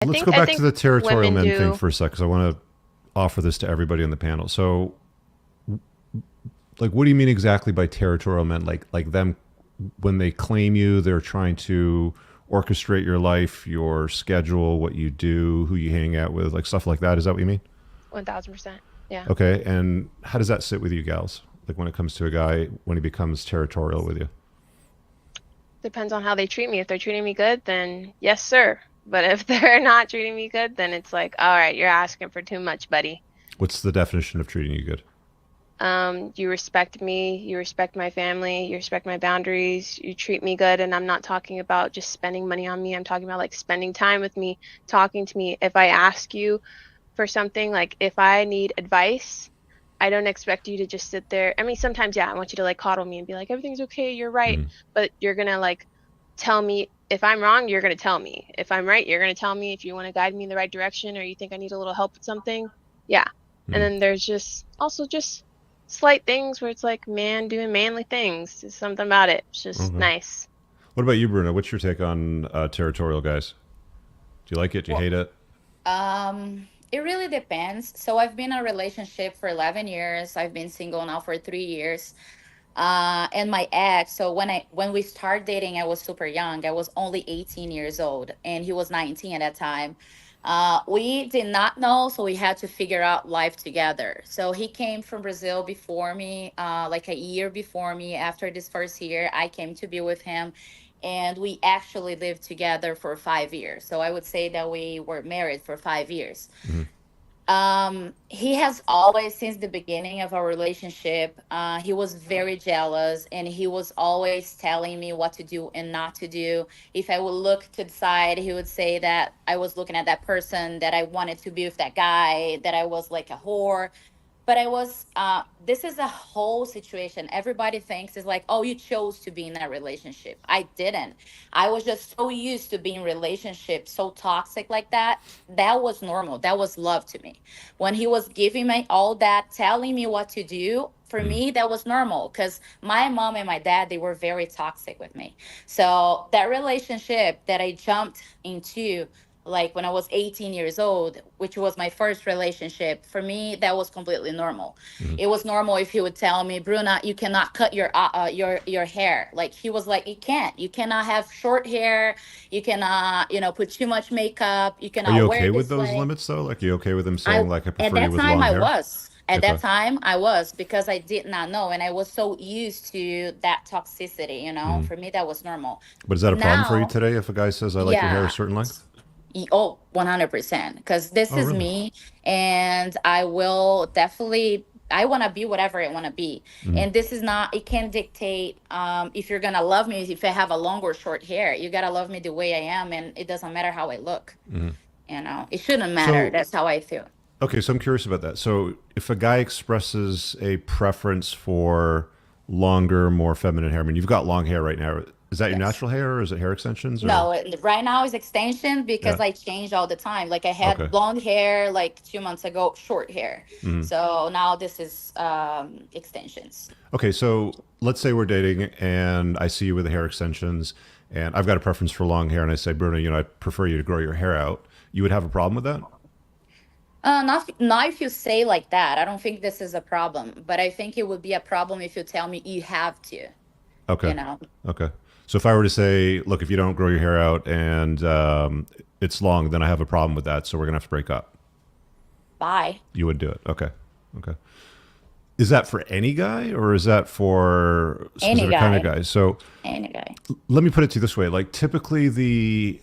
Let's go back to the territorial women men thing do. for a sec, because I want to offer this to everybody on the panel. So, like, what do you mean exactly by territorial men? Like them when they claim you, they're trying to orchestrate your life, your schedule, what you do, who you hang out with, like stuff like that. Is that what you mean? 1000%. Yeah. Okay, and how does that sit with you gals? Like when it comes to a guy when he becomes territorial with you? Depends on how they treat me. If they're treating me good, then yes, sir. But if they're not treating me good, then it's like, all right, you're asking for too much, buddy. What's the definition of treating you good? You respect me, you respect my family, you respect my boundaries, you treat me good, and I'm not talking about just spending money on me. I'm talking about like spending time with me, talking to me. If I ask you for something, like if I need advice, I don't expect you to just sit there. I mean, sometimes, yeah, I want you to like coddle me and be like, everything's okay, you're right. Mm. But you're gonna like tell me if I'm wrong, you're gonna tell me. If I'm right, you're gonna tell me if you want to guide me in the right direction or you think I need a little help with something. Yeah. And Mm. then there's just also just slight things where it's like man doing manly things. There's something about it. It's just Okay. nice. What about you, Bruno? What's your take on territorial guys? Do you like it? Do you Well, hate it? it really depends. So I've been in a relationship for 11 years. I've been single now for 3 years. And my ex, so when we started dating, I was super young. I was only 18 years old, and he was 19 at that time. We did not know, so we had to figure out life together. So he came from Brazil before me, like a year before me. After this first year, I came to be with him, and we actually lived together for 5 years. So I would say that we were married for 5 years. Mm. He has always, since the beginning of our relationship, he was very jealous, and he was always telling me what to do and not to do. If I would look to the side, he would say that I was looking at that person, that I wanted to be with that guy, that I was like a whore. But I was, this is a whole situation. Everybody thinks it's like, oh, you chose to be in that relationship. I didn't. I was just so used to being in relationships so toxic like that. That was normal. That was love to me. When he was giving me all that, telling me what to do, for Mm. me, that was normal because my mom and my dad, they were very toxic with me. So that relationship that I jumped into, like when I was 18 years old, which was my first relationship, for me that was completely normal. Mm. It was normal if he would tell me, "Bruna, you cannot cut your hair." Like he was like, You cannot have short hair. You cannot, put too much makeup. You Are you cannot wear okay with this those way." limits though? Like, are you okay with him I saying like, "I At prefer you that with time long I hair"? was. At that Okay. time I was, because I did not know, and I was so used to that toxicity. Mm. For me that was normal. But is that a problem for you Now, today if a guy says, "I like your hair a yeah. certain length"? Oh, 100%. Because this Oh, is really? me, and I will definitely, I want to be whatever I want to be. Mm. And this is not, it can't dictate if you're going to love me if I have a long or short hair. You got to love me the way I am, and it doesn't matter how I look. Mm. It shouldn't matter. So, That's how I feel. okay, so I'm curious about that. So, if a guy expresses a preference for longer, more feminine hair, I mean, you've got long hair right now. Is that your Yes. natural hair, or is it hair extensions, or No, right now is extension yeah? because I change all the time. Like I Okay. had long hair like 2 months ago, short hair. Mm. So now this is extensions. Okay, so let's say we're dating and I see you with the hair extensions and I've got a preference for long hair and I say, Bruno, I prefer you to grow your hair out. You would have a problem with that? Not if you say like that. I don't think this is a problem, but I think it would be a problem if you tell me you have to, Okay. you know. Okay. So if I were to say, look, if you don't grow your hair out and it's long, then I have a problem with that. So we're going to have to break up. Bye. You would do it. Okay. Okay. Is that for any guy or is that for Any specific kind of guy. guys? So Any guy. let me put it to you this way: like typically the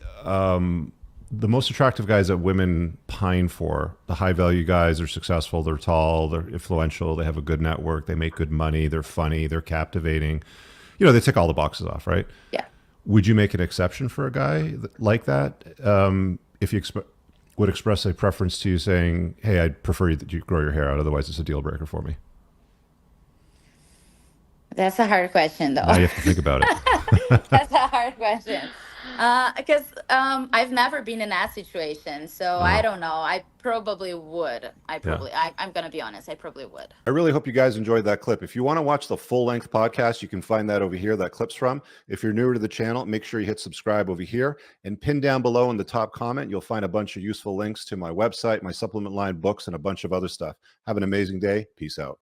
most attractive guys that women pine for, the high value guys, are successful, they're tall, they're influential, they have a good network, they make good money, they're funny, they're captivating. They tick all the boxes off, right? Yeah. Would you make an exception for a guy like that if he would express a preference to you, saying, "Hey, I'd prefer you that you grow your hair out, otherwise it's a deal breaker for me"? That's a hard question though. Now you have to think about it. That's a hard question. Because I've never been in that situation, so I Uh, don't know. I probably would. yeah. I'm gonna be honest. I probably would. I really hope you guys enjoyed that clip. If you want to watch the full length podcast, you can find that over here, that clip's from. If you're newer to the channel, make sure you hit subscribe over here and pin down below in the top comment. You'll find a bunch of useful links to my website, my supplement line, books, and a bunch of other stuff. Have an amazing day. Peace out.